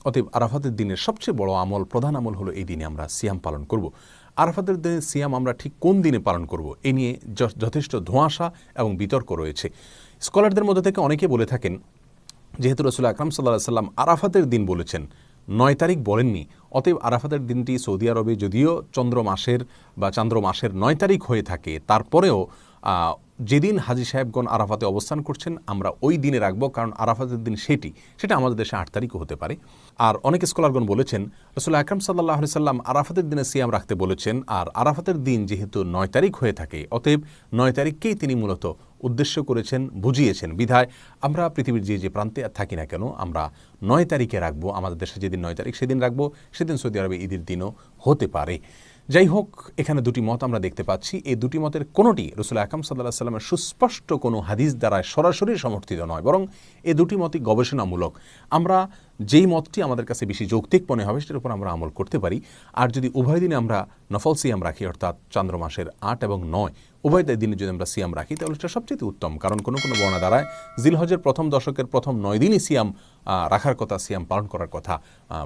অতএব আরাফাতের দিনের সবচেয়ে বড় আমল, প্রধান আমল হলো এই দিনে আমরা সিয়াম পালন করব। আরাফাতের দিনে সিয়াম আমরা ঠিক কোন দিনে পালন করব, এ নিয়ে যথেষ্ট ধোঁয়াশা এবং বিতর্ক রয়েছে। স্কলারদের মধ্যে থেকে অনেকে বলে থাকেন, যেহেতু রাসূল আকরাম সাল্লাল্লাহু আলাইহি সাল্লাম আরাফাতের দিন বলেছেন, ৯ তারিখ বলেননি, অতএব আরাফাতের দিনটি সৌদি আরবে যদিও চন্দ্র মাসের ৯ তারিখ হয়ে থাকে, তারপরেও যেদিন হাজী সাহেবগণ আরাফাতে অবস্থান করছেন আমরা ওই দিনে রাখবো, কারণ আরাফাতের দিন সেটা আমাদের দেশে ৮ তারিখও হতে পারে। আর অনেক স্কলারগণ বলেছেন রাসূল আকরাম সাল্লাল্লাহু আলাইহি সাল্লাম আরাফাতের দিনে সিয়াম রাখতে বলেছেন, আর আরাফাতের দিন যেহেতু ৯ তারিখ হয়ে থাকে, অতএব ৯ তারিখকেই তিনি মূলত উদ্দেশ্য করেছেন, বুঝিয়েছেন। বিধায় আমরা পৃথিবীর যে প্রান্তে থাকি না কেন আমরা ৯ তারিখে রাখবো, আমাদের দেশে যেদিন ৯ তারিখ সেদিন রাখবো, সেদিন সৌদি আরবে ঈদের দিনও হতে পারে। যাই হোক, এখানে দুটি মত আমরা দেখতে পাচ্ছি। এই দুটি মতের কোনোটি রাসূল আকরাম সাল্লাল্লাহু আলাইহি সাল্লামের সুস্পষ্ট কোনো হাদিস দ্বারা সরাসরি সমর্থিত নয়, বরং এই দুটি মতই গবেষণামূলক। আমরা যেই মতটি আমাদের কাছে বেশি যৌক্তিক মনে হবে সেটার উপর আমরা আমল করতে পারি। আর যদি উভয় দিনে আমরা নফল সিয়াম রাখি, অর্থাৎ চন্দ্র মাসের ৮ এবং ৯ উভয় দিনে যদি আমরা সিয়াম রাখি, তাহলে সেটা সবচেয়ে উত্তম। কারণ কোনো কোনো বর্ণনা দ্বারায় জিলহজের প্রথম দশকের প্রথম ৯ দিনই সিয়াম রাখার কথা, সিয়াম পালন করার কথা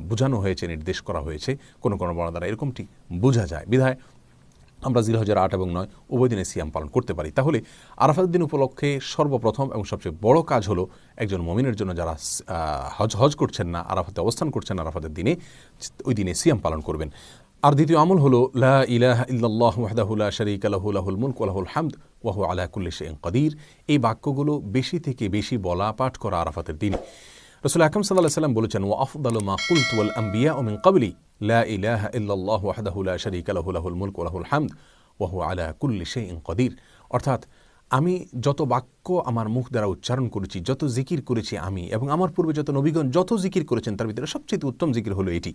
বোঝানো হয়েছে, নির্দেশ করা হয়েছে। কোনো কোনো বর্ণনা দ্বারা এরকমটি বোঝা যায়। বিধায় আমরা জিলহজের ৮ এবং ৯ উভয় দিনে সিয়াম পালন করতে পারি। তাহলে আরাফাতের দিন উপলক্ষে সর্বপ্রথম এবং সবচেয়ে বড় কাজ হলো একজন মুমিনের জন্য যারা হজ করছেন না, আরাফাতে অবস্থান করছেন আরাফাতের দিনে, ওই দিনে সিয়াম পালন করবেন। আর দ্বিতীয় আমল হলো লা ইলাহা ইল্লাল্লাহু ওয়াহদাহু লা শারীকা লাহু লাহুল মুলকু ওয়া লাহুল হামদ ওয়া হুয়া আলা কুল্লি শাইইন কাদির। এই বাক্যগুলো বেশি থেকে বেশি বলা, পাঠ করা আরাফাতের দিন। রাসূল আকরাম সাল্লাল্লাহু আলাইহি ওয়াসাল্লাম বলেছেন, ওয়া আফদালু মা কুলতু ওয়াল আম্বিয়াউ মিন ক্বাবলি লা ইলাহা ইল্লাল্লাহু ওয়াহদাহু লা শারীকা লাহু লাহুল মুলকু ওয়া লাহুল হামদ ওয়া হুয়া আলা কুল্লি শাইইন কাদির। অর্থাৎ আমি যত বাক্য আমার মুখ দ্বারা উচ্চারণ করেছি, যত জিকির করেছি আমি এবং আমার পূর্বে যত নবীগণ যত জিকির করেছেন, তার ভিতরে সবচেয়ে উত্তম জিকির হলো এটি।